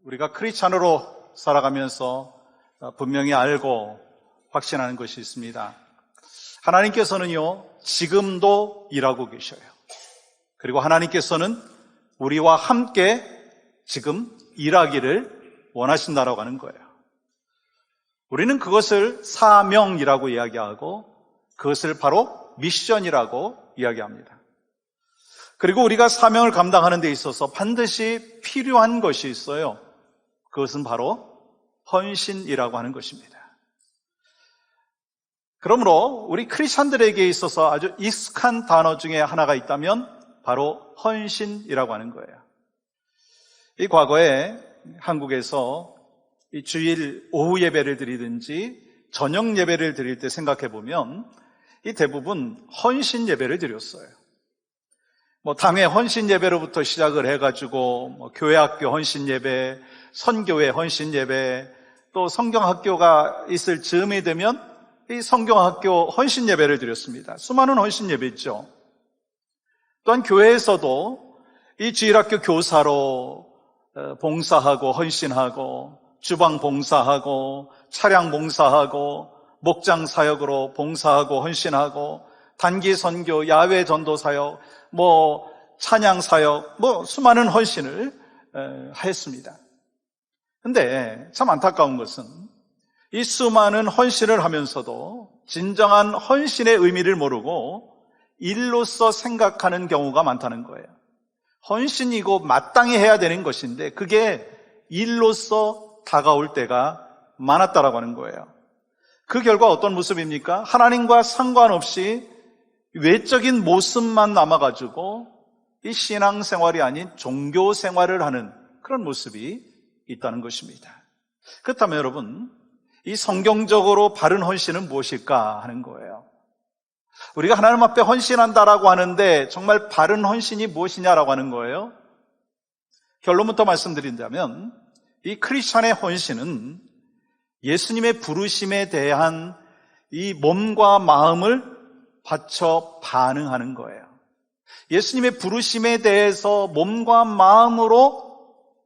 우리가 크리스찬으로 살아가면서 분명히 알고 확신하는 것이 있습니다. 하나님께서는요, 지금도 일하고 계셔요. 그리고 하나님께서는 우리와 함께 지금 일하기를 원하신다라고 하는 거예요. 우리는 그것을 사명이라고 이야기하고 그것을 바로 미션이라고 이야기합니다. 그리고 우리가 사명을 감당하는 데 있어서 반드시 필요한 것이 있어요. 그것은 바로 헌신이라고 하는 것입니다. 그러므로 우리 크리스찬들에게 있어서 아주 익숙한 단어 중에 하나가 있다면 바로 헌신이라고 하는 거예요. 이 과거에 한국에서 이 주일 오후 예배를 드리든지 저녁 예배를 드릴 때 생각해 보면 이 대부분 헌신 예배를 드렸어요. 당회 헌신 예배로부터 시작을 해가지고 교회 학교 헌신 예배, 선교회 헌신 예배, 또 성경학교가 있을 즈음이 되면 이 성경학교 헌신 예배를 드렸습니다. 수많은 헌신 예배 있죠. 또한 교회에서도 이 주일학교 교사로 봉사하고 헌신하고 주방 봉사하고 차량 봉사하고 목장 사역으로 봉사하고 헌신하고 단기 선교, 야외 전도 사역, 찬양 사역, 수많은 헌신을 하였습니다. 근데 참 안타까운 것은 이 수많은 헌신을 하면서도 진정한 헌신의 의미를 모르고 일로서 생각하는 경우가 많다는 거예요. 헌신이고 마땅히 해야 되는 것인데 그게 일로서 다가올 때가 많았다라고 하는 거예요. 그 결과 어떤 모습입니까? 하나님과 상관없이 외적인 모습만 남아가지고 이 신앙생활이 아닌 종교생활을 하는 그런 모습이 있다는 것입니다. 그렇다면 여러분, 이 성경적으로 바른 헌신은 무엇일까 하는 거예요. 우리가 하나님 앞에 헌신한다라고 하는데 정말 바른 헌신이 무엇이냐라고 하는 거예요. 결론부터 말씀드린다면 이 크리스찬의 헌신은 예수님의 부르심에 대한 이 몸과 마음을 바쳐 반응하는 거예요. 예수님의 부르심에 대해서 몸과 마음으로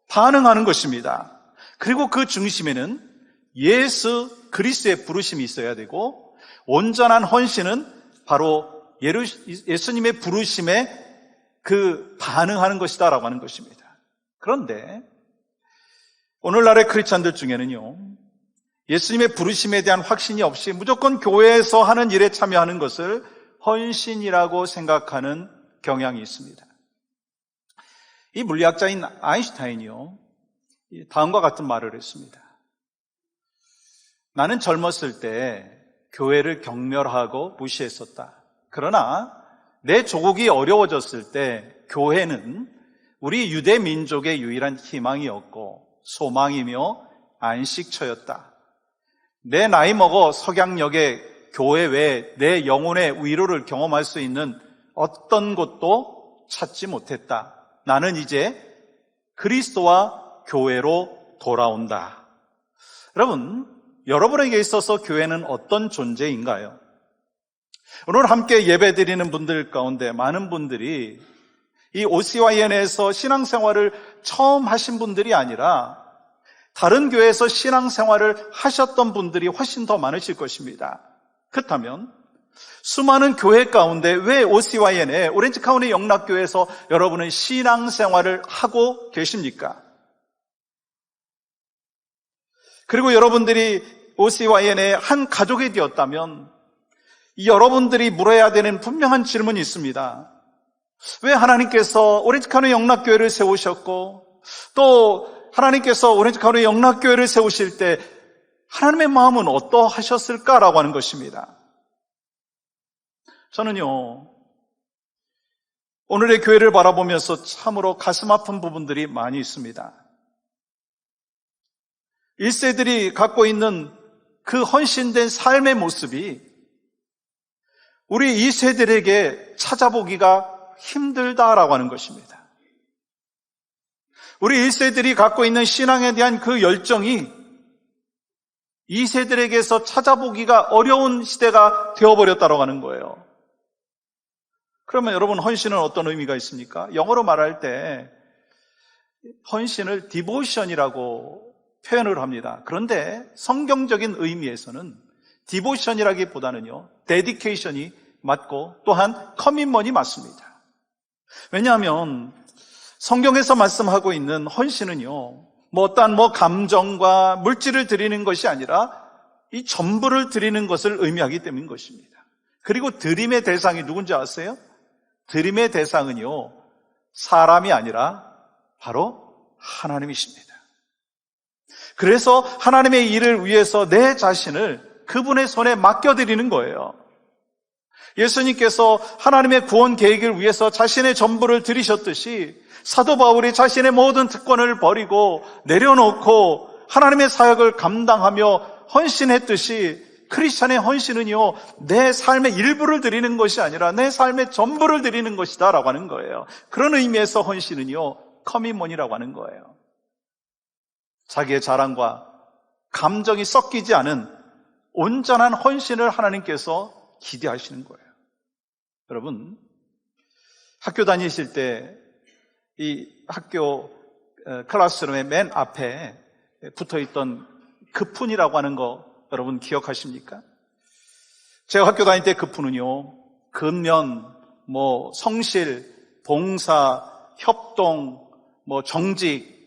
반응하는 것입니다. 그리고 그 중심에는 예수 그리스도의 부르심이 있어야 되고 온전한 헌신은 바로 예수님의 부르심에 그 반응하는 것이다라고 하는 것입니다. 그런데 오늘날의 크리스찬들 중에는요, 예수님의 부르심에 대한 확신이 없이 무조건 교회에서 하는 일에 참여하는 것을 헌신이라고 생각하는 경향이 있습니다. 이 물리학자인 아인슈타인이요, 다음과 같은 말을 했습니다. 나는 젊었을 때 교회를 경멸하고 무시했었다. 그러나 내 조국이 어려워졌을 때 교회는 우리 유대 민족의 유일한 희망이었고 소망이며 안식처였다. 내 나이 먹어 석양역에 교회 외에 내 영혼의 위로를 경험할 수 있는 어떤 곳도 찾지 못했다. 나는 이제 그리스도와 교회로 돌아온다. 여러분에게 있어서 교회는 어떤 존재인가요? 오늘 함께 예배드리는 분들 가운데 많은 분들이 이 OCYN에서 신앙생활을 처음 하신 분들이 아니라 다른 교회에서 신앙생활을 하셨던 분들이 훨씬 더 많으실 것입니다. 그렇다면 수많은 교회 가운데 왜 OCYN의 오렌지 카운티 영락교회에서 여러분은 신앙생활을 하고 계십니까? 그리고 여러분들이 OCYN의 한 가족이 되었다면 여러분들이 물어야 되는 분명한 질문이 있습니다. 왜 하나님께서 오렌지 카운티 영락교회를 세우셨고 또 하나님께서 오렌지 카운티 영락교회를 세우실 때 하나님의 마음은 어떠하셨을까라고 하는 것입니다. 저는요, 오늘의 교회를 바라보면서 참으로 가슴 아픈 부분들이 많이 있습니다. 1세들이 갖고 있는 그 헌신된 삶의 모습이 우리 2세들에게 찾아보기가 힘들다라고 하는 것입니다. 우리 1세들이 갖고 있는 신앙에 대한 그 열정이 2세들에게서 찾아보기가 어려운 시대가 되어버렸다고 하는 거예요. 그러면 여러분, 헌신은 어떤 의미가 있습니까? 영어로 말할 때 헌신을 디보션이라고 표현을 합니다. 그런데 성경적인 의미에서는 디보션이라기보다는요, 데디케이션이 맞고 또한 커밋먼이 맞습니다. 왜냐하면 성경에서 말씀하고 있는 헌신은요, 어떠한 감정과 물질을 드리는 것이 아니라 이 전부를 드리는 것을 의미하기 때문인 것입니다. 그리고 드림의 대상이 누군지 아세요? 드림의 대상은요, 사람이 아니라 바로 하나님이십니다. 그래서 하나님의 일을 위해서 내 자신을 그분의 손에 맡겨드리는 거예요. 예수님께서 하나님의 구원 계획을 위해서 자신의 전부를 드리셨듯이 사도 바울이 자신의 모든 특권을 버리고 내려놓고 하나님의 사역을 감당하며 헌신했듯이 크리스찬의 헌신은요, 내 삶의 일부를 드리는 것이 아니라 내 삶의 전부를 드리는 것이다 라고 하는 거예요. 그런 의미에서 헌신은요, 커밋먼이라고 하는 거예요. 자기의 자랑과 감정이 섞이지 않은 온전한 헌신을 하나님께서 기대하시는 거예요. 여러분, 학교 다니실 때 이 학교 클래스룸의 맨 앞에 붙어있던 급훈이라고 하는 거 여러분 기억하십니까? 제가 학교 다닐 때 급훈은요, 근면, 성실, 봉사, 협동, 정직,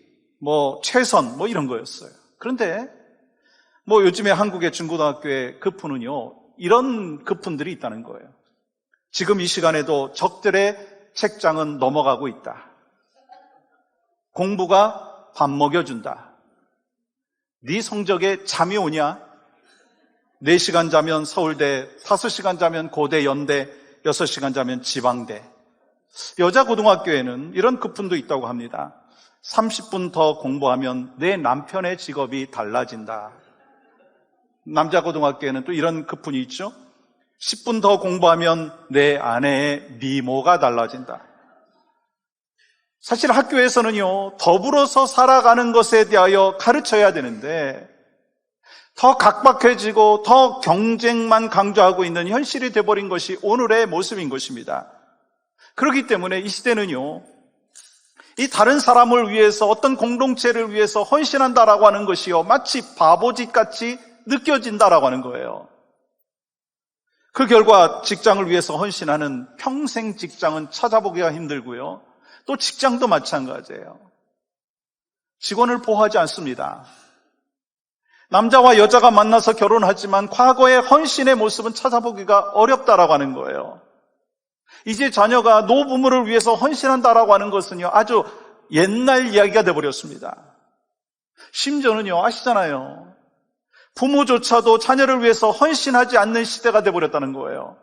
최선, 이런 거였어요. 그런데 요즘에 한국의 중고등학교의 급훈은요, 이런 급훈들이 있다는 거예요. 지금 이 시간에도 적들의 책장은 넘어가고 있다. 공부가 밥 먹여준다. 네 성적에 잠이 오냐? 4시간 자면 서울대, 5시간 자면 고대, 연대, 6시간 자면 지방대. 여자 고등학교에는 이런 급훈도 있다고 합니다. 30분 더 공부하면 내 남편의 직업이 달라진다. 남자 고등학교에는 또 이런 급훈이 있죠. 10분 더 공부하면 내 아내의 미모가 달라진다. 사실 학교에서는요, 더불어서 살아가는 것에 대하여 가르쳐야 되는데 더 각박해지고 더 경쟁만 강조하고 있는 현실이 되어버린 것이 오늘의 모습인 것입니다. 그렇기 때문에 이 시대는요, 이 다른 사람을 위해서 어떤 공동체를 위해서 헌신한다라고 하는 것이요, 마치 바보짓같이 느껴진다라고 하는 거예요. 그 결과 직장을 위해서 헌신하는 평생 직장은 찾아보기가 힘들고요. 또 직장도 마찬가지예요. 직원을 보호하지 않습니다. 남자와 여자가 만나서 결혼하지만 과거의 헌신의 모습은 찾아보기가 어렵다라고 하는 거예요. 이제 자녀가 노부모를 위해서 헌신한다라고 하는 것은요, 아주 옛날 이야기가 되어버렸습니다. 심지어는요, 아시잖아요. 부모조차도 자녀를 위해서 헌신하지 않는 시대가 되어버렸다는 거예요.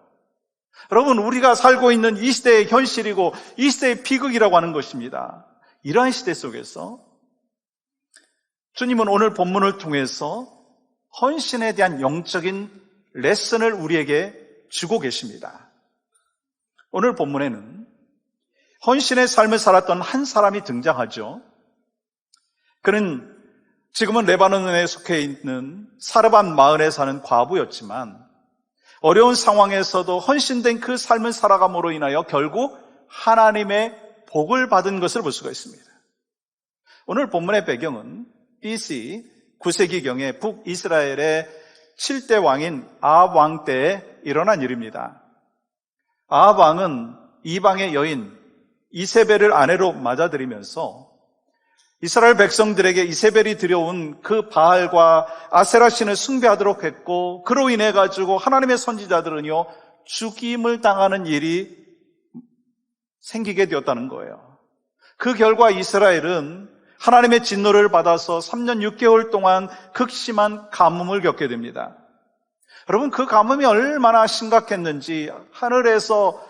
여러분, 우리가 살고 있는 이 시대의 현실이고 이 시대의 비극이라고 하는 것입니다. 이러한 시대 속에서 주님은 오늘 본문을 통해서 헌신에 대한 영적인 레슨을 우리에게 주고 계십니다. 오늘 본문에는 헌신의 삶을 살았던 한 사람이 등장하죠. 그는 지금은 레바논에 속해 있는 사르반 마을에 사는 과부였지만 어려운 상황에서도 헌신된 그 삶을 살아감으로 인하여 결국 하나님의 복을 받은 것을 볼 수가 있습니다. 오늘 본문의 배경은 BC 9세기경에 북이스라엘의 7대 왕인 아합 왕 때에 일어난 일입니다. 아합 왕은 이방의 여인 이세벨을 아내로 맞아들이면서 이스라엘 백성들에게 이세벨이 들여온 그 바알과 아세라 신을 숭배하도록 했고, 그로 인해 가지고 하나님의 선지자들은요, 죽임을 당하는 일이 생기게 되었다는 거예요. 그 결과 이스라엘은 하나님의 진노를 받아서 3년 6개월 동안 극심한 가뭄을 겪게 됩니다. 여러분, 그 가뭄이 얼마나 심각했는지 하늘에서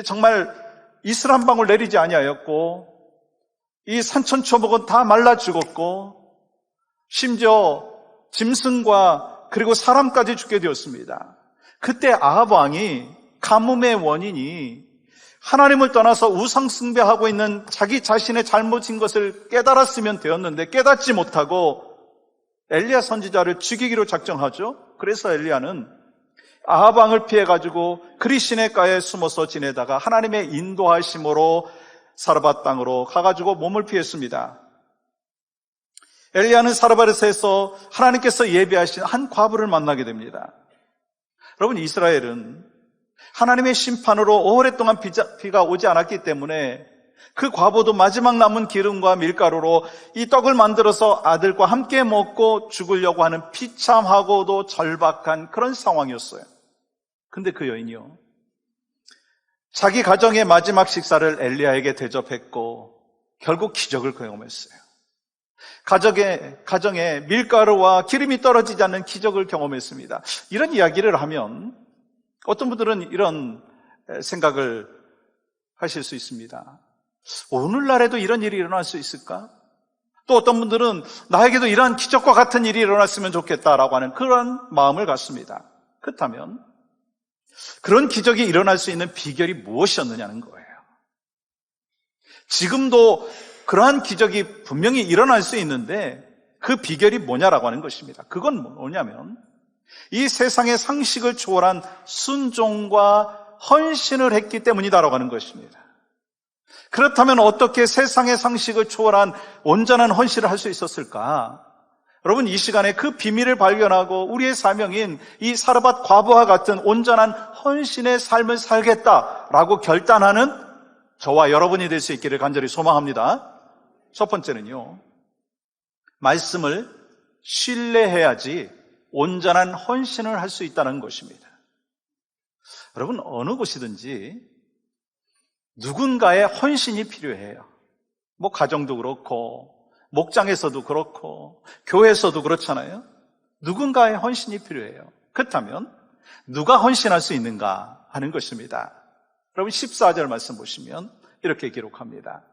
정말 이슬 한 방울 내리지 아니하였고, 이 산천초목은 다 말라 죽었고, 심지어 짐승과 그리고 사람까지 죽게 되었습니다. 그때 아합 왕이 가뭄의 원인이 하나님을 떠나서 우상 숭배하고 있는 자기 자신의 잘못인 것을 깨달았으면 되었는데 깨닫지 못하고 엘리야 선지자를 죽이기로 작정하죠. 그래서 엘리야는 아합 왕을 피해가지고 그리 시내가에 숨어서 지내다가 하나님의 인도하심으로 사르밧 땅으로 가가지고 몸을 피했습니다. 엘리야는 사르밧에서 하나님께서 예비하신 한 과부를 만나게 됩니다. 여러분, 이스라엘은 하나님의 심판으로 오랫동안 비가 오지 않았기 때문에 그 과부도 마지막 남은 기름과 밀가루로 이 떡을 만들어서 아들과 함께 먹고 죽으려고 하는 비참하고도 절박한 그런 상황이었어요. 근데 그 여인이요, 자기 가정의 마지막 식사를 엘리야에게 대접했고 결국 기적을 경험했어요. 가정에 밀가루와 기름이 떨어지지 않는 기적을 경험했습니다. 이런 이야기를 하면 어떤 분들은 이런 생각을 하실 수 있습니다. 오늘날에도 이런 일이 일어날 수 있을까? 또 어떤 분들은 나에게도 이러한 기적과 같은 일이 일어났으면 좋겠다라고 하는 그런 마음을 갖습니다. 그렇다면 그런 기적이 일어날 수 있는 비결이 무엇이었느냐는 거예요. 지금도 그러한 기적이 분명히 일어날 수 있는데 그 비결이 뭐냐라고 하는 것입니다. 그건 뭐냐면 이 세상의 상식을 초월한 순종과 헌신을 했기 때문이다라고 하는 것입니다. 그렇다면 어떻게 세상의 상식을 초월한 온전한 헌신을 할 수 있었을까? 여러분, 이 시간에 그 비밀을 발견하고 우리의 사명인 이 사르밧 과부와 같은 온전한 헌신의 삶을 살겠다라고 결단하는 저와 여러분이 될 수 있기를 간절히 소망합니다. 첫 번째는요, 말씀을 신뢰해야지 온전한 헌신을 할 수 있다는 것입니다. 여러분, 어느 곳이든지 누군가의 헌신이 필요해요. 뭐 가정도 그렇고 목장에서도 그렇고 교회에서도 그렇잖아요. 누군가의 헌신이 필요해요. 그렇다면 누가 헌신할 수 있는가 하는 것입니다. 여러분, 14절 말씀 보시면 이렇게 기록합니다.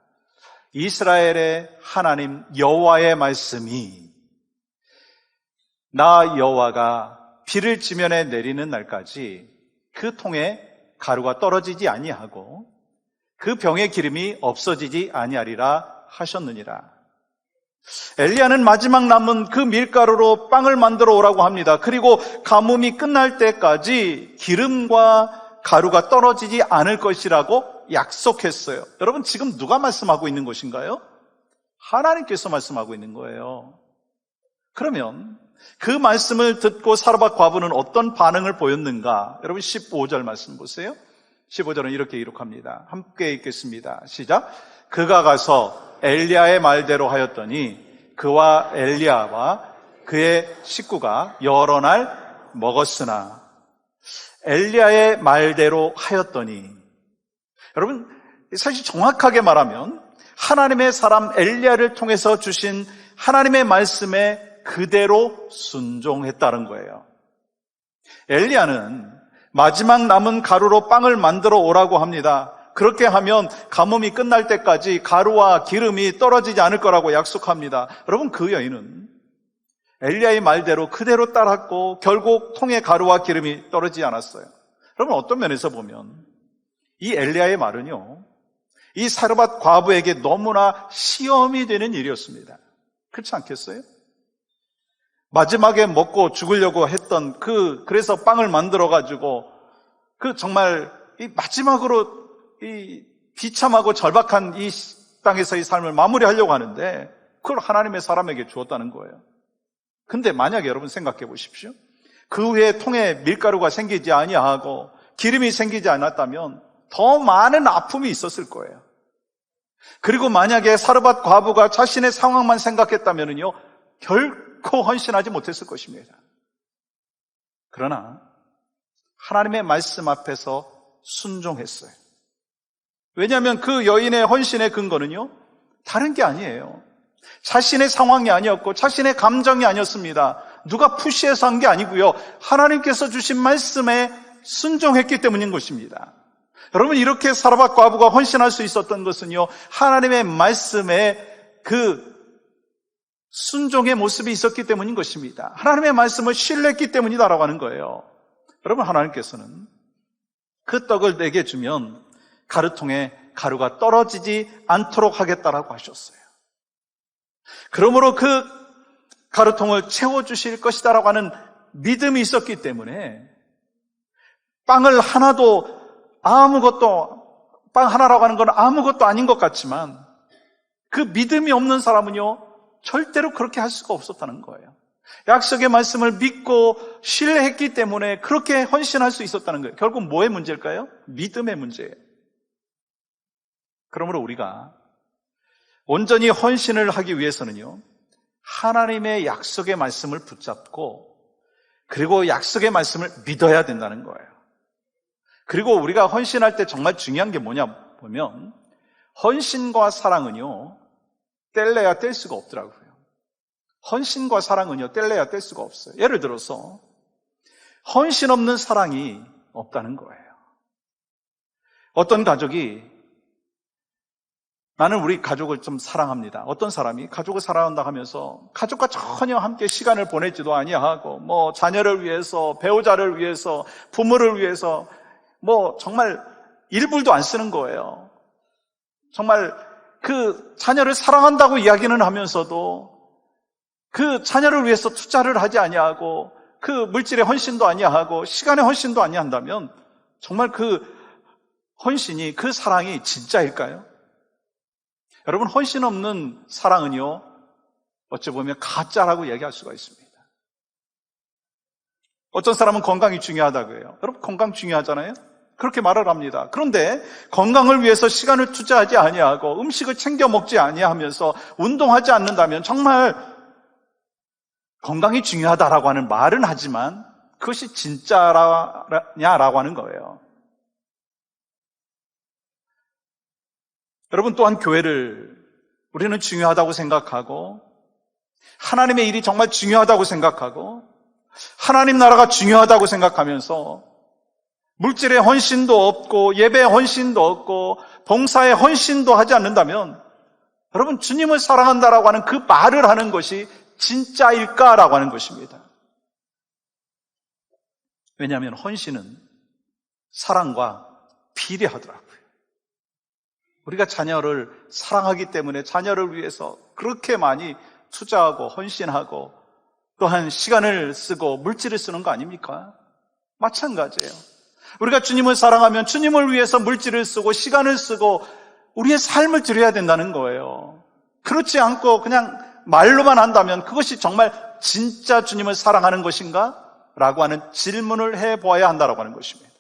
이스라엘의 하나님 여호와의 말씀이 나 여호와가 비를 지면에 내리는 날까지 그 통에 가루가 떨어지지 아니하고 그 병의 기름이 없어지지 아니하리라 하셨느니라. 엘리야는 마지막 남은 그 밀가루로 빵을 만들어 오라고 합니다. 그리고 가뭄이 끝날 때까지 기름과 가루가 떨어지지 않을 것이라고 약속했어요. 여러분, 지금 누가 말씀하고 있는 것인가요? 하나님께서 말씀하고 있는 거예요. 그러면 그 말씀을 듣고 사르밧 과부는 어떤 반응을 보였는가? 여러분, 15절 말씀 보세요. 15절은 이렇게 기록합니다. 함께 읽겠습니다. 시작. 그가 가서 엘리야의 말대로 하였더니 그와 엘리야와 그의 식구가 여러 날 먹었으나. 엘리야의 말대로 하였더니, 여러분, 사실 정확하게 말하면 하나님의 사람 엘리야를 통해서 주신 하나님의 말씀에 그대로 순종했다는 거예요. 엘리야는 마지막 남은 가루로 빵을 만들어 오라고 합니다. 그렇게 하면 가뭄이 끝날 때까지 가루와 기름이 떨어지지 않을 거라고 약속합니다. 여러분, 그 여인은 엘리야의 말대로 그대로 따랐고 결국 통에 가루와 기름이 떨어지지 않았어요. 여러분, 어떤 면에서 보면 이 엘리야의 말은요, 이 사르밧 과부에게 너무나 시험이 되는 일이었습니다. 그렇지 않겠어요? 마지막에 먹고 죽으려고 했던 그래서 빵을 만들어가지고 정말 이 마지막으로 이 비참하고 절박한 이 땅에서의 삶을 마무리하려고 하는데 그걸 하나님의 사람에게 주었다는 거예요. 근데 만약에 여러분 생각해 보십시오. 그 후에 통에 밀가루가 생기지 아니하고 기름이 생기지 않았다면 더 많은 아픔이 있었을 거예요. 그리고 만약에 사르밧 과부가 자신의 상황만 생각했다면요, 결코 헌신하지 못했을 것입니다. 그러나 하나님의 말씀 앞에서 순종했어요. 왜냐하면 그 여인의 헌신의 근거는요, 다른 게 아니에요. 자신의 상황이 아니었고 자신의 감정이 아니었습니다. 누가 푸시해서 한 게 아니고요, 하나님께서 주신 말씀에 순종했기 때문인 것입니다. 여러분, 이렇게 사르밧 과부가 헌신할 수 있었던 것은요, 하나님의 말씀에 그 순종의 모습이 있었기 때문인 것입니다. 하나님의 말씀을 신뢰했기 때문이다라고 하는 거예요. 여러분, 하나님께서는 그 떡을 내게 주면 가루통에 가루가 떨어지지 않도록 하겠다라고 하셨어요. 그러므로 그 가루통을 채워주실 것이다라고 하는 믿음이 있었기 때문에 빵을 하나도 아무것도 빵 하나라고 하는 건 아무것도 아닌 것 같지만 그 믿음이 없는 사람은요, 절대로 그렇게 할 수가 없었다는 거예요. 약속의 말씀을 믿고 신뢰했기 때문에 그렇게 헌신할 수 있었다는 거예요. 결국 뭐의 문제일까요? 믿음의 문제예요. 그러므로 우리가 온전히 헌신을 하기 위해서는요, 하나님의 약속의 말씀을 붙잡고 그리고 약속의 말씀을 믿어야 된다는 거예요. 그리고 우리가 헌신할 때 정말 중요한 게 뭐냐 보면 헌신과 사랑은요, 뗄래야 뗄 수가 없더라고요. 헌신과 사랑은요, 뗄래야 뗄 수가 없어요. 예를 들어서 헌신 없는 사랑이 없다는 거예요. 어떤 가족이 나는 우리 가족을 좀 사랑합니다. 어떤 사람이 가족을 사랑한다 하면서 가족과 전혀 함께 시간을 보내지도 아니하고 뭐 자녀를 위해서, 배우자를 위해서, 부모를 위해서 뭐 정말 일불도 안 쓰는 거예요. 정말 그 자녀를 사랑한다고 이야기는 하면서도 그 자녀를 위해서 투자를 하지 아니하고 그 물질의 헌신도 아니하고 시간의 헌신도 아니한다면 정말 그 헌신이, 그 사랑이 진짜일까요? 여러분, 헌신 없는 사랑은요, 어찌 보면 가짜라고 얘기할 수가 있습니다. 어떤 사람은 건강이 중요하다고 해요. 여러분, 건강 중요하잖아요? 그렇게 말을 합니다. 그런데 건강을 위해서 시간을 투자하지 아니하고 음식을 챙겨 먹지 아니하면서 운동하지 않는다면 정말 건강이 중요하다라고 하는 말은 하지만 그것이 진짜냐라고 하는 거예요. 여러분, 또한 교회를 우리는 중요하다고 생각하고 하나님의 일이 정말 중요하다고 생각하고 하나님 나라가 중요하다고 생각하면서 물질의 헌신도 없고 예배의 헌신도 없고 봉사의 헌신도 하지 않는다면 여러분, 주님을 사랑한다라고 하는 그 말을 하는 것이 진짜일까라고 하는 것입니다. 왜냐하면 헌신은 사랑과 비례하더라고요. 우리가 자녀를 사랑하기 때문에 자녀를 위해서 그렇게 많이 투자하고 헌신하고 또한 시간을 쓰고 물질을 쓰는 거 아닙니까? 마찬가지예요. 우리가 주님을 사랑하면 주님을 위해서 물질을 쓰고 시간을 쓰고 우리의 삶을 드려야 된다는 거예요. 그렇지 않고 그냥 말로만 한다면 그것이 정말 진짜 주님을 사랑하는 것인가? 라고 하는 질문을 해보아야 한다고 하는 것입니다.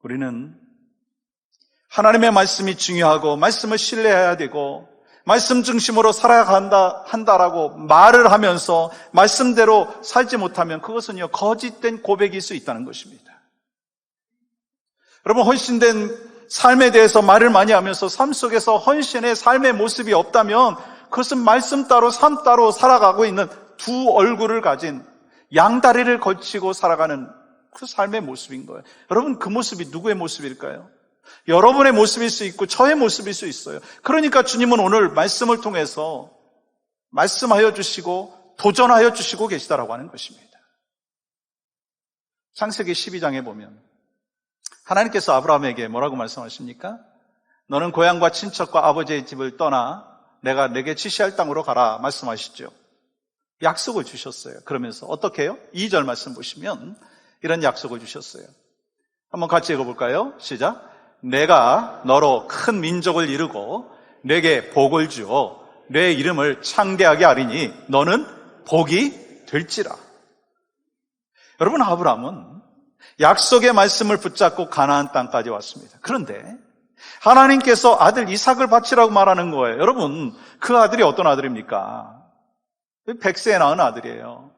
우리는 하나님의 말씀이 중요하고 말씀을 신뢰해야 되고 말씀 중심으로 한다라고 말을 하면서 말씀대로 살지 못하면 그것은요, 거짓된 고백일 수 있다는 것입니다. 여러분, 헌신된 삶에 대해서 말을 많이 하면서 삶 속에서 헌신의 삶의 모습이 없다면 그것은 말씀 따로 삶 따로 살아가고 있는 두 얼굴을 가진 양다리를 걸치고 살아가는 그 삶의 모습인 거예요. 여러분, 그 모습이 누구의 모습일까요? 여러분의 모습일 수 있고 저의 모습일 수 있어요. 그러니까 주님은 오늘 말씀을 통해서 말씀하여 주시고 도전하여 주시고 계시다라고 하는 것입니다. 창세기 12장에 보면 하나님께서 아브라함에게 뭐라고 말씀하십니까? 너는 고향과 친척과 아버지의 집을 떠나 내가 내게 지시할 땅으로 가라 말씀하시죠. 약속을 주셨어요. 그러면서 어떻게 해요? 2절 말씀 보시면 이런 약속을 주셨어요. 한번 같이 읽어볼까요? 시작. 내가 너로 큰 민족을 이루고 내게 복을 주어 내 이름을 창대하게 하리니 너는 복이 될지라. 여러분, 아브라함은 약속의 말씀을 붙잡고 가나안 땅까지 왔습니다. 그런데 하나님께서 아들 이삭을 바치라고 말하는 거예요. 여러분, 그 아들이 어떤 아들입니까? 100세에 낳은 아들이에요.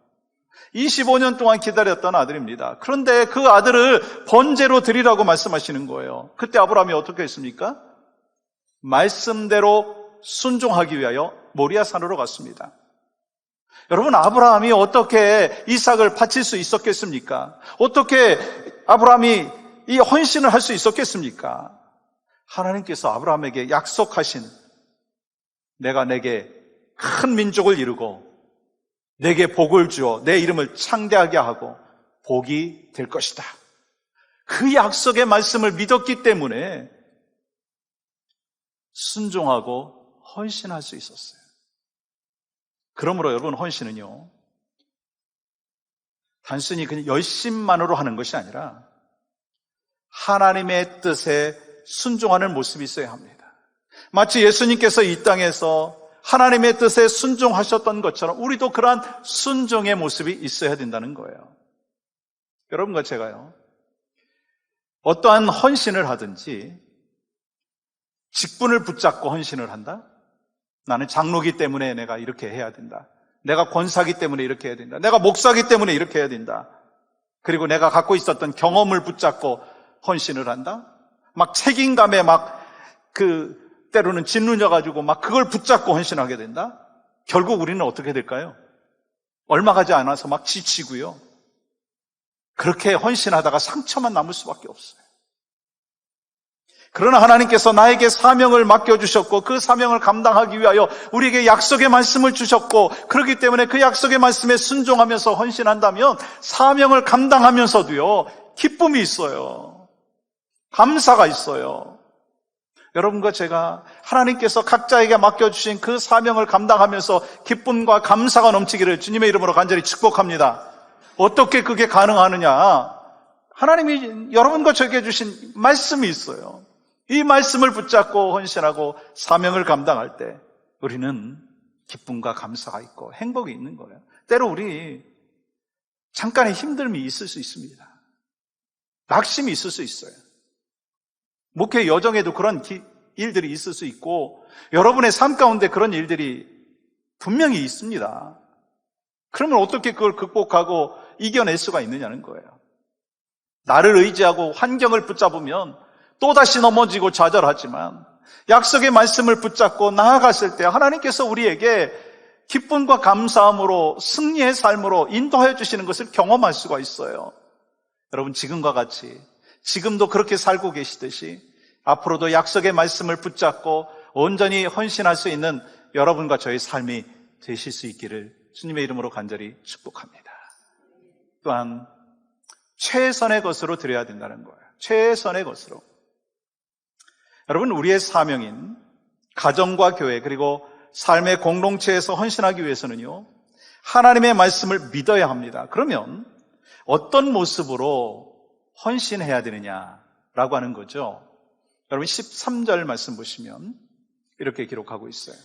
25년 동안 기다렸던 아들입니다. 그런데 그 아들을 번제로 드리라고 말씀하시는 거예요. 그때 아브라함이 어떻게 했습니까? 말씀대로 순종하기 위하여 모리아 산으로 갔습니다. 여러분, 아브라함이 어떻게 이삭을 바칠 수 있었겠습니까? 어떻게 아브라함이 이 헌신을 할 수 있었겠습니까? 하나님께서 아브라함에게 약속하신 내가 내게 큰 민족을 이루고 내게 복을 주어 내 이름을 창대하게 하고 복이 될 것이다. 그 약속의 말씀을 믿었기 때문에 순종하고 헌신할 수 있었어요. 그러므로 여러분, 헌신은요, 단순히 그냥 열심만으로 하는 것이 아니라 하나님의 뜻에 순종하는 모습이 있어야 합니다. 마치 예수님께서 이 땅에서 하나님의 뜻에 순종하셨던 것처럼 우리도 그러한 순종의 모습이 있어야 된다는 거예요. 여러분과 제가요, 어떠한 헌신을 하든지 직분을 붙잡고 헌신을 한다? 나는 장로기 때문에 내가 이렇게 해야 된다. 내가 권사기 때문에 이렇게 해야 된다. 내가 목사기 때문에 이렇게 해야 된다. 그리고 내가 갖고 있었던 경험을 붙잡고 헌신을 한다? 막 책임감에 때로는 짓눌려가지고 막 그걸 붙잡고 헌신하게 된다? 결국 우리는 어떻게 될까요? 얼마 가지 않아서 막 지치고요. 그렇게 헌신하다가 상처만 남을 수밖에 없어요. 그러나 하나님께서 나에게 사명을 맡겨주셨고 그 사명을 감당하기 위하여 우리에게 약속의 말씀을 주셨고 그렇기 때문에 그 약속의 말씀에 순종하면서 헌신한다면 사명을 감당하면서도요, 기쁨이 있어요. 감사가 있어요. 여러분과 제가 하나님께서 각자에게 맡겨주신 그 사명을 감당하면서 기쁨과 감사가 넘치기를 주님의 이름으로 간절히 축복합니다. 어떻게 그게 가능하느냐? 하나님이 여러분과 저에게 주신 말씀이 있어요. 이 말씀을 붙잡고 헌신하고 사명을 감당할 때 우리는 기쁨과 감사가 있고 행복이 있는 거예요. 때로 우리 잠깐의 힘듦이 있을 수 있습니다. 낙심이 있을 수 있어요. 목회 여정에도 그런 일들이 있을 수 있고 여러분의 삶 가운데 그런 일들이 분명히 있습니다. 그러면 어떻게 그걸 극복하고 이겨낼 수가 있느냐는 거예요. 나를 의지하고 환경을 붙잡으면 또다시 넘어지고 좌절하지만 약속의 말씀을 붙잡고 나아갔을 때 하나님께서 우리에게 기쁨과 감사함으로 승리의 삶으로 인도하여 주시는 것을 경험할 수가 있어요. 여러분, 지금과 같이 지금도 그렇게 살고 계시듯이 앞으로도 약속의 말씀을 붙잡고 온전히 헌신할 수 있는 여러분과 저의 삶이 되실 수 있기를 주님의 이름으로 간절히 축복합니다. 또한 최선의 것으로 드려야 된다는 거예요. 최선의 것으로. 여러분, 우리의 사명인 가정과 교회 그리고 삶의 공동체에서 헌신하기 위해서는요, 하나님의 말씀을 믿어야 합니다. 그러면 어떤 모습으로 헌신해야 되느냐라고 하는 거죠. 여러분 13절 말씀 보시면 이렇게 기록하고 있어요.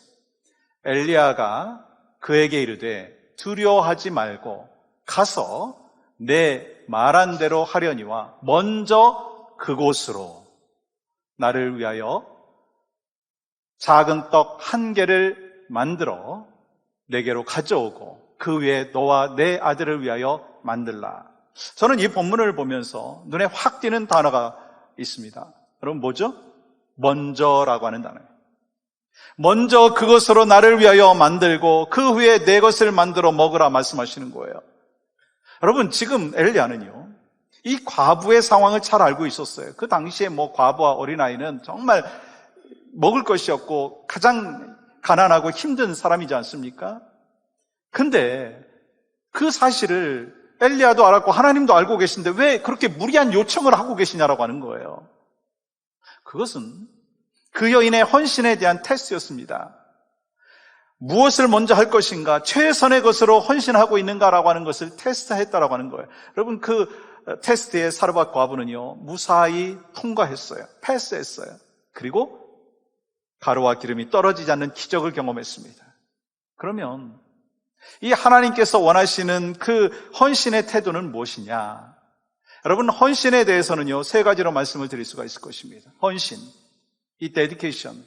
엘리야가 그에게 이르되 두려워하지 말고 가서 내 말한 대로 하려니와 먼저 그곳으로 나를 위하여 작은 떡 1개를 만들어 내게로 가져오고 그 위에 너와 내 아들을 위하여 만들라. 저는 이 본문을 보면서 눈에 확 띄는 단어가 있습니다. 여러분 뭐죠? 먼저라고 하는 단어예요. 먼저 그것으로 나를 위하여 만들고 그 후에 내 것을 만들어 먹으라 말씀하시는 거예요. 여러분, 지금 엘리야는요, 이 과부의 상황을 잘 알고 있었어요. 그 당시에 과부와 어린아이는 정말 먹을 것이 없고 가장 가난하고 힘든 사람이지 않습니까? 근데 그 사실을 엘리야도 알았고 하나님도 알고 계신데 왜 그렇게 무리한 요청을 하고 계시냐라고 하는 거예요. 그것은 그 여인의 헌신에 대한 테스트였습니다. 무엇을 먼저 할 것인가, 최선의 것으로 헌신하고 있는가라고 하는 것을 테스트했다라고 하는 거예요. 여러분, 그 테스트에 사르밧 과부는요, 무사히 통과했어요. 패스했어요. 그리고 가루와 기름이 떨어지지 않는 기적을 경험했습니다. 그러면 이 하나님께서 원하시는 그 헌신의 태도는 무엇이냐? 여러분, 헌신에 대해서는요, 3가지로 말씀을 드릴 수가 있을 것입니다. 헌신, 이 데디케이션,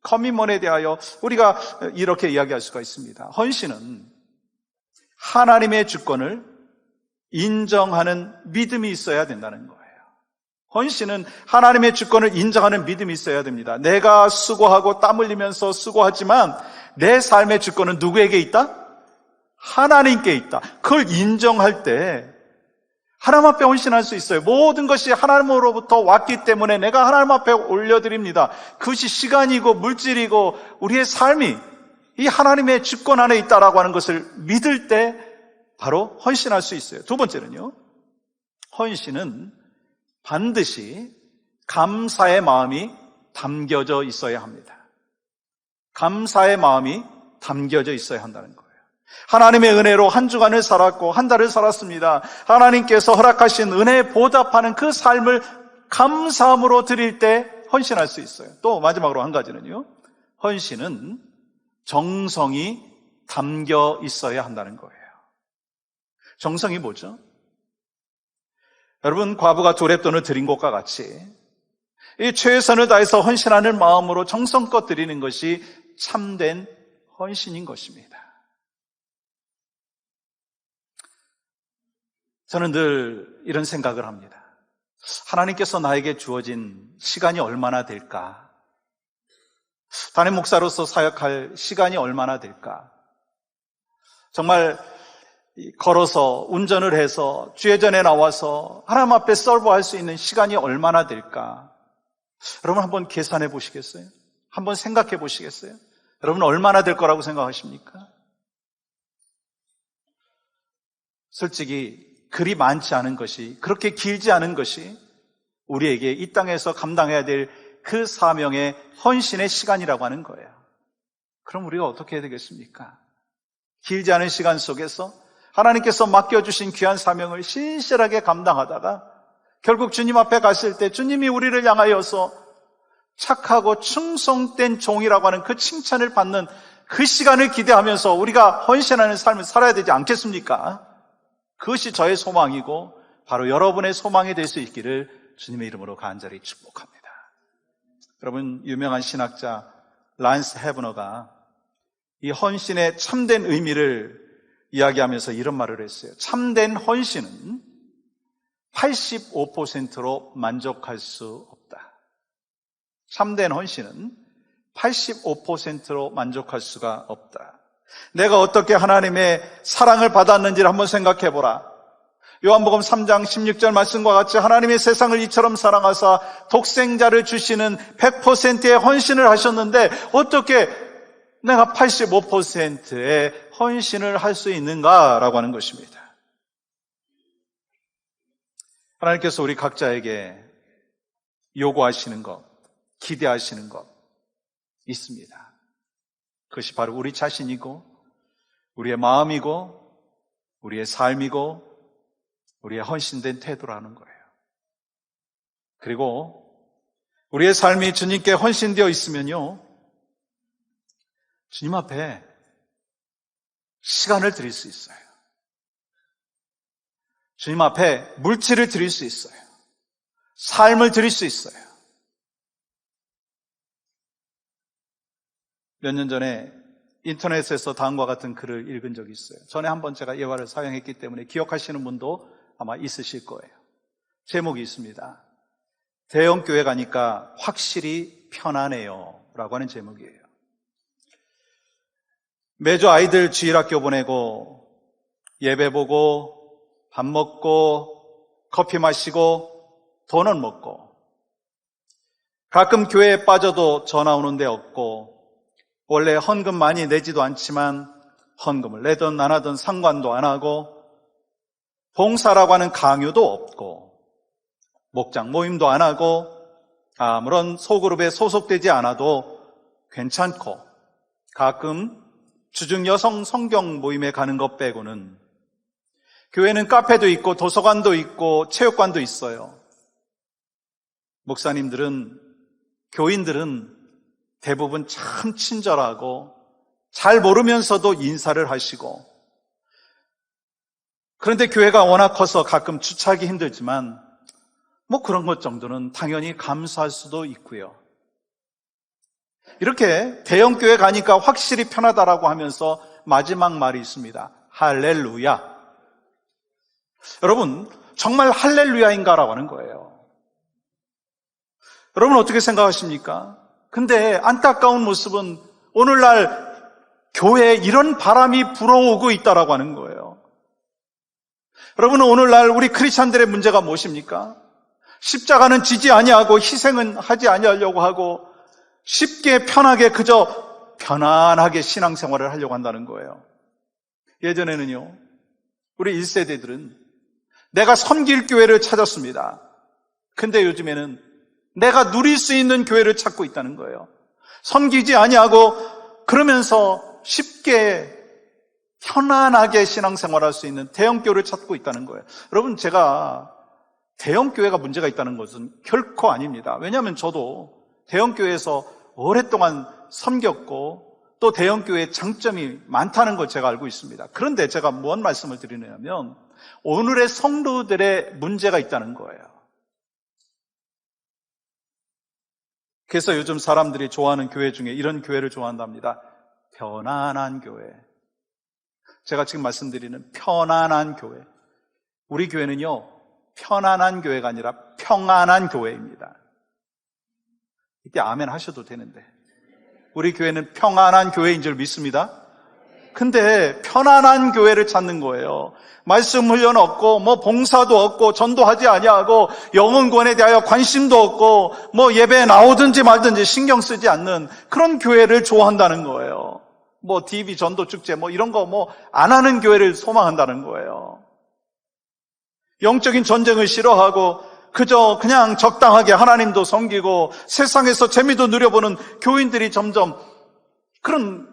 커밋먼트에 대하여 우리가 이렇게 이야기할 수가 있습니다. 헌신은 하나님의 주권을 인정하는 믿음이 있어야 된다는 거예요. 헌신은 하나님의 주권을 인정하는 믿음이 있어야 됩니다. 내가 수고하고 땀 흘리면서 수고하지만 내 삶의 주권은 누구에게 있다? 하나님께 있다. 그걸 인정할 때 하나님 앞에 헌신할 수 있어요. 모든 것이 하나님으로부터 왔기 때문에 내가 하나님 앞에 올려드립니다. 그것이 시간이고 물질이고 우리의 삶이 이 하나님의 주권 안에 있다라고 하는 것을 믿을 때 바로 헌신할 수 있어요. 2번째는요, 헌신은 반드시 감사의 마음이 담겨져 있어야 합니다. 감사의 마음이 담겨져 있어야 한다는 거예요. 하나님의 은혜로 한 주간을 살았고 한 달을 살았습니다. 하나님께서 허락하신 은혜에 보답하는 그 삶을 감사함으로 드릴 때 헌신할 수 있어요. 또 마지막으로 한 가지는요, 헌신은 정성이 담겨 있어야 한다는 거예요. 정성이 뭐죠? 여러분, 과부가 조렙돈을 드린 것과 같이 이 최선을 다해서 헌신하는 마음으로 정성껏 드리는 것이 참된 헌신인 것입니다. 저는 늘 이런 생각을 합니다. 하나님께서 나에게 주어진 시간이 얼마나 될까? 담임 목사로서 사역할 시간이 얼마나 될까? 정말 걸어서 운전을 해서 주회전에 나와서 하나님 앞에 서브할 수 있는 시간이 얼마나 될까? 여러분 한번 계산해 보시겠어요? 한번 생각해 보시겠어요? 여러분 얼마나 될 거라고 생각하십니까? 솔직히 그리 많지 않은 것이, 그렇게 길지 않은 것이 우리에게 이 땅에서 감당해야 될 그 사명의 헌신의 시간이라고 하는 거예요. 그럼 우리가 어떻게 해야 되겠습니까? 길지 않은 시간 속에서 하나님께서 맡겨주신 귀한 사명을 신실하게 감당하다가 결국 주님 앞에 갔을 때 주님이 우리를 향하여서 착하고 충성된 종이라고 하는 그 칭찬을 받는 그 시간을 기대하면서 우리가 헌신하는 삶을 살아야 되지 않겠습니까? 그것이 저의 소망이고 바로 여러분의 소망이 될 수 있기를 주님의 이름으로 간절히 축복합니다. 여러분, 유명한 신학자 란스 헤브너가 이 헌신의 참된 의미를 이야기하면서 이런 말을 했어요. 참된 헌신은 85%로 만족할 수 없다. 참된 헌신은 85%로 만족할 수가 없다. 내가 어떻게 하나님의 사랑을 받았는지를 한번 생각해 보라. 요한복음 3장 16절 말씀과 같이 하나님의 세상을 이처럼 사랑하사 독생자를 주시는 100%의 헌신을 하셨는데 어떻게 내가 85%의 헌신을 할 수 있는가라고 하는 것입니다. 하나님께서 우리 각자에게 요구하시는 것, 기대하시는 것 있습니다. 그것이 바로 우리 자신이고 우리의 마음이고 우리의 삶이고 우리의 헌신된 태도라는 거예요. 그리고 우리의 삶이 주님께 헌신되어 있으면요, 주님 앞에 시간을 드릴 수 있어요. 주님 앞에 물질을 드릴 수 있어요. 삶을 드릴 수 있어요. 몇 년 전에 인터넷에서 다음과 같은 글을 읽은 적이 있어요. 전에 한번 제가 예화를 사용했기 때문에 기억하시는 분도 아마 있으실 거예요. 제목이 있습니다. 대형 교회 가니까 확실히 편하네요 라고 하는 제목이에요. 매주 아이들 주일학교 보내고 예배 보고 밥 먹고 커피 마시고 도넛 먹고 가끔 교회에 빠져도 전화 오는데 없고 원래 헌금 많이 내지도 않지만 헌금을 내든 안 하든 상관도 안 하고 봉사라고 하는 강요도 없고 목장 모임도 안 하고 아무런 소그룹에 소속되지 않아도 괜찮고 가끔 주중 여성 성경 모임에 가는 것 빼고는 교회는 카페도 있고 도서관도 있고 체육관도 있어요. 목사님들은, 교인들은 대부분 참 친절하고 잘 모르면서도 인사를 하시고, 그런데 교회가 워낙 커서 가끔 주차하기 힘들지만 뭐 그런 것 정도는 당연히 감사할 수도 있고요. 이렇게 대형 교회 가니까 확실히 편하다라고 하면서 마지막 말이 있습니다. 할렐루야. 여러분, 정말 할렐루야인가라고 하는 거예요. 여러분 어떻게 생각하십니까? 근데 안타까운 모습은 오늘날 교회에 이런 바람이 불어오고 있다라고 하는 거예요. 여러분, 오늘날 우리 크리스찬들의 문제가 무엇입니까? 십자가는 지지 아니하고 희생은 하지 아니하려고 하고 쉽게 편하게 그저 편안하게 신앙생활을 하려고 한다는 거예요. 예전에는요, 우리 1세대들은 내가 섬길 교회를 찾았습니다. 근데 요즘에는 내가 누릴 수 있는 교회를 찾고 있다는 거예요. 섬기지 아니하고 그러면서 쉽게 편안하게 신앙생활할 수 있는 대형 교회를 찾고 있다는 거예요. 여러분, 제가 대형교회가 문제가 있다는 것은 결코 아닙니다. 왜냐하면 저도 대형교회에서 오랫동안 섬겼고 또 대형교회의 장점이 많다는 걸 제가 알고 있습니다. 그런데 제가 무슨 말씀을 드리냐면 오늘의 성도들의 문제가 있다는 거예요. 그래서 요즘 사람들이 좋아하는 교회 중에 이런 교회를 좋아한답니다. 편안한 교회. 제가 지금 말씀드리는 편안한 교회. 우리 교회는요, 편안한 교회가 아니라 평안한 교회입니다. 이때 아멘 하셔도 되는데. 우리 교회는 평안한 교회인 줄 믿습니다. 근데 편안한 교회를 찾는 거예요. 말씀 훈련 없고 뭐 봉사도 없고 전도하지 아니하고 영혼 구원에 대하여 관심도 없고 뭐 예배에 나오든지 말든지 신경 쓰지 않는 그런 교회를 좋아한다는 거예요. 뭐 DB 전도 축제 뭐 이런 거 뭐 안 하는 교회를 소망한다는 거예요. 영적인 전쟁을 싫어하고 그저 그냥 적당하게 하나님도 섬기고 세상에서 재미도 누려보는 교인들이 점점 그런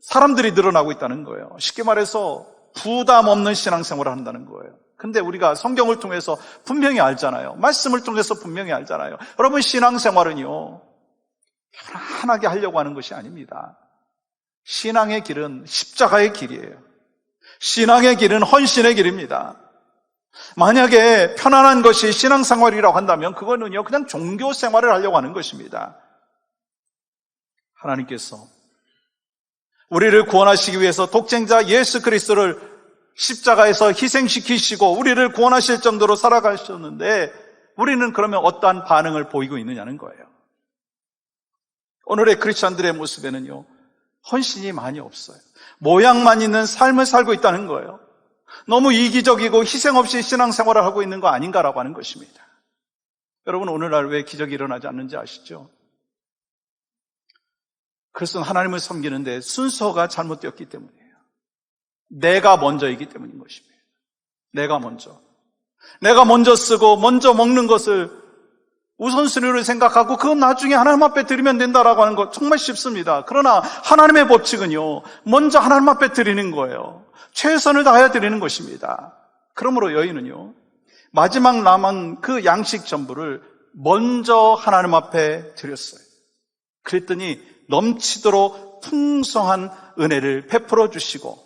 사람들이 늘어나고 있다는 거예요. 쉽게 말해서 부담 없는 신앙생활을 한다는 거예요. 근데 우리가 성경을 통해서 분명히 알잖아요. 말씀을 통해서 분명히 알잖아요. 여러분, 신앙생활은요, 편안하게 하려고 하는 것이 아닙니다. 신앙의 길은 십자가의 길이에요. 신앙의 길은 헌신의 길입니다. 만약에 편안한 것이 신앙생활이라고 한다면 그거는요, 그냥 종교생활을 하려고 하는 것입니다. 하나님께서 우리를 구원하시기 위해서 독생자 예수 그리스도를 십자가에서 희생시키시고 우리를 구원하실 정도로 살아가셨는데 우리는 그러면 어떠한 반응을 보이고 있느냐는 거예요. 오늘의 크리스찬들의 모습에는요, 헌신이 많이 없어요. 모양만 있는 삶을 살고 있다는 거예요. 너무 이기적이고 희생 없이 신앙생활을 하고 있는 거 아닌가라고 하는 것입니다. 여러분, 오늘날 왜 기적이 일어나지 않는지 아시죠? 그것은 하나님을 섬기는데 순서가 잘못되었기 때문이에요. 내가 먼저이기 때문인 것입니다. 내가 먼저 쓰고 먼저 먹는 것을 우선순위로 생각하고 그건 나중에 하나님 앞에 드리면 된다라고 하는 것 정말 쉽습니다. 그러나 하나님의 법칙은요, 먼저 하나님 앞에 드리는 거예요. 최선을 다하여 드리는 것입니다. 그러므로 여인은요, 마지막 남은 그 양식 전부를 먼저 하나님 앞에 드렸어요. 그랬더니 넘치도록 풍성한 은혜를 베풀어 주시고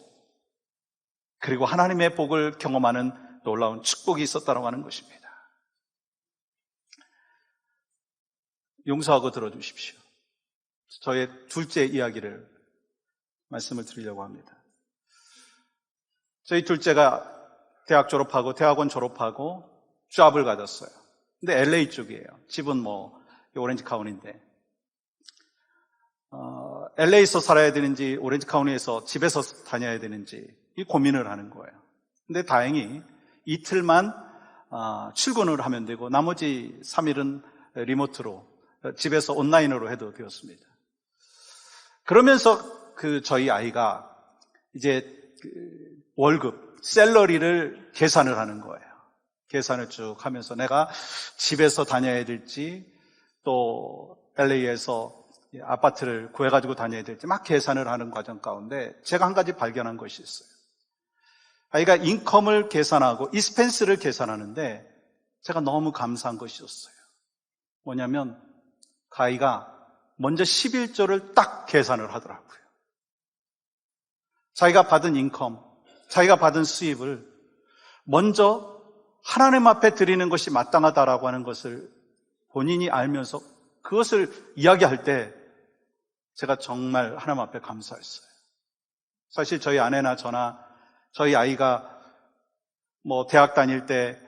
그리고 하나님의 복을 경험하는 놀라운 축복이 있었다고 하는 것입니다. 용서하고 들어주십시오. 저의 둘째 이야기를 말씀을 드리려고 합니다. 저희 둘째가 대학 졸업하고 대학원 졸업하고 잡을 가졌어요. 근데 LA 쪽이에요. 집은 뭐 오렌지 카운티인데 LA에서 살아야 되는지 오렌지 카운티에서 집에서 다녀야 되는지 이 고민을 하는 거예요. 근데 다행히 이틀만 출근을 하면 되고 나머지 3일은 리모트로 집에서 온라인으로 해도 되었습니다. 그러면서 저희 아이가 이제 월급, 샐러리를 계산을 하는 거예요. 계산을 쭉 하면서 내가 집에서 다녀야 될지 또 LA에서 아파트를 구해가지고 다녀야 될지 막 계산을 하는 과정 가운데 제가 한 가지 발견한 것이 있어요. 아이가 인컴을 계산하고 익스펜스를 계산하는데 제가 너무 감사한 것이 있었어요. 뭐냐면 그 아이가 먼저 11조를 딱 계산을 하더라고요. 자기가 받은 인컴, 자기가 받은 수입을 먼저 하나님 앞에 드리는 것이 마땅하다라고 하는 것을 본인이 알면서 그것을 이야기할 때 제가 정말 하나님 앞에 감사했어요. 사실 저희 아내나 저나 저희 아이가 뭐 대학 다닐 때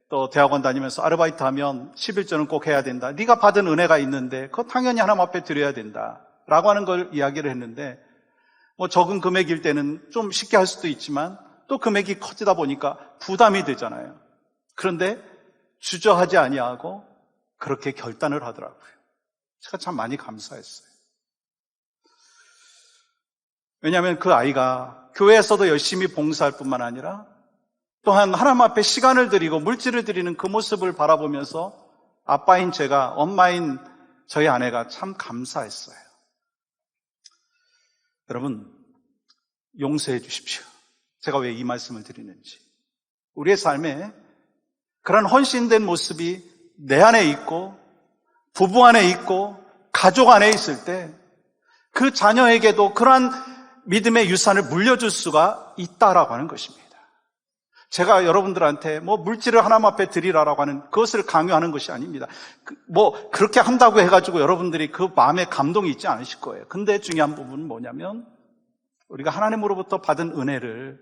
또 대학원 다니면서 아르바이트 하면 11조는 꼭 해야 된다. 네가 받은 은혜가 있는데 그거 당연히 하나님 앞에 드려야 된다. 라고 하는 걸 이야기를 했는데 뭐 적은 금액일 때는 좀 쉽게 할 수도 있지만 또 금액이 커지다 보니까 부담이 되잖아요. 그런데 주저하지 아니하고 그렇게 결단을 하더라고요. 제가 참 많이 감사했어요. 왜냐하면 그 아이가 교회에서도 열심히 봉사할 뿐만 아니라 또한 하나님 앞에 시간을 드리고 물질을 드리는 그 모습을 바라보면서 아빠인 제가, 엄마인 저희 아내가 참 감사했어요. 여러분, 용서해 주십시오. 제가 왜 이 말씀을 드리는지. 우리의 삶에 그런 헌신된 모습이 내 안에 있고 부부 안에 있고 가족 안에 있을 때 그 자녀에게도 그러한 믿음의 유산을 물려줄 수가 있다라고 하는 것입니다. 제가 여러분들한테 물질을 하나님 앞에 드리라라고 하는 그것을 강요하는 것이 아닙니다. 그렇게 한다고 해가지고 여러분들이 그 마음에 감동이 있지 않으실 거예요. 근데 중요한 부분은 뭐냐면 우리가 하나님으로부터 받은 은혜를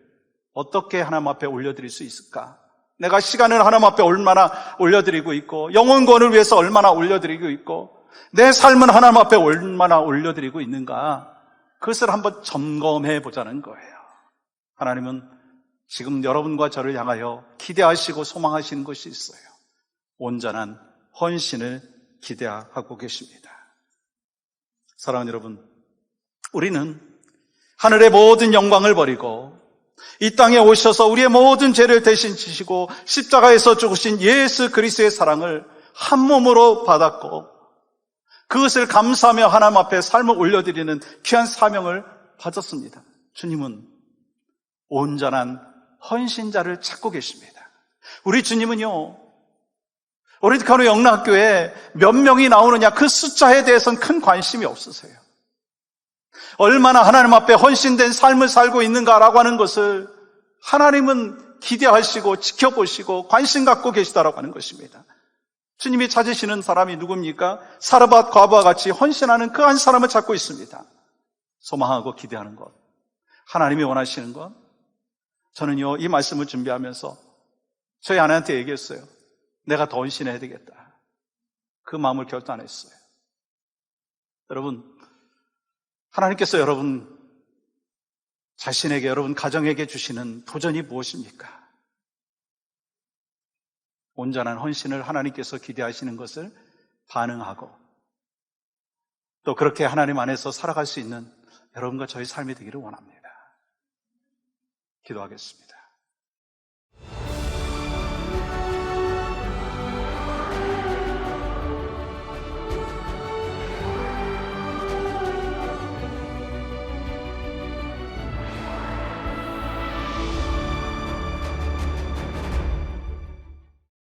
어떻게 하나님 앞에 올려드릴 수 있을까? 내가 시간을 하나님 앞에 얼마나 올려드리고 있고 영혼권을 위해서 얼마나 올려드리고 있고 내 삶은 하나님 앞에 얼마나 올려드리고 있는가? 그것을 한번 점검해 보자는 거예요. 하나님은 지금 여러분과 저를 향하여 기대하시고 소망하시는 것이 있어요. 온전한 헌신을 기대하고 계십니다. 사랑하는 여러분, 우리는 하늘의 모든 영광을 버리고 이 땅에 오셔서 우리의 모든 죄를 대신 지시고 십자가에서 죽으신 예수 그리스도의 사랑을 한 몸으로 받았고 그것을 감사하며 하나님 앞에 삶을 올려드리는 귀한 사명을 받았습니다. 주님은 온전한 헌신자를 찾고 계십니다. 우리 주님은요, 오리지카노 영락교회에 몇 명이 나오느냐 그 숫자에 대해서는 큰 관심이 없으세요. 얼마나 하나님 앞에 헌신된 삶을 살고 있는가라고 하는 것을 하나님은 기대하시고 지켜보시고 관심 갖고 계시다라고 하는 것입니다. 주님이 찾으시는 사람이 누굽니까? 사르밧 과부와 같이 헌신하는 그 한 사람을 찾고 있습니다. 소망하고 기대하는 것, 하나님이 원하시는 것. 저는요, 이 말씀을 준비하면서 저희 아내한테 얘기했어요. 내가 더 헌신해야 되겠다. 그 마음을 결단했어요. 여러분, 하나님께서 여러분 자신에게, 여러분 가정에게 주시는 도전이 무엇입니까? 온전한 헌신을 하나님께서 기대하시는 것을 반응하고 또 그렇게 하나님 안에서 살아갈 수 있는 여러분과 저의 삶이 되기를 원합니다. 기도하겠습니다.